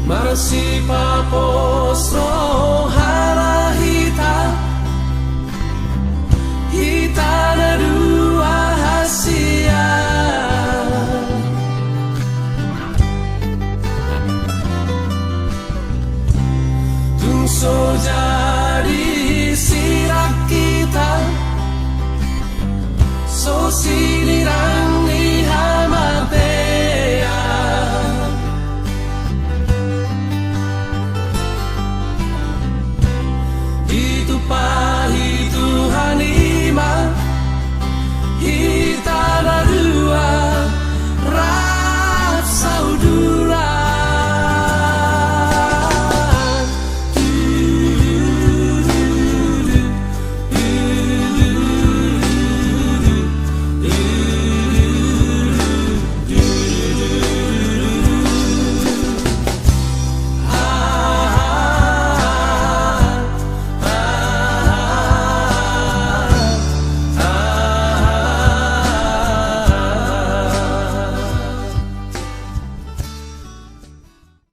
Marsi papos rohara hita na dua hasia. Tungso jadi sirak kita, so sinirang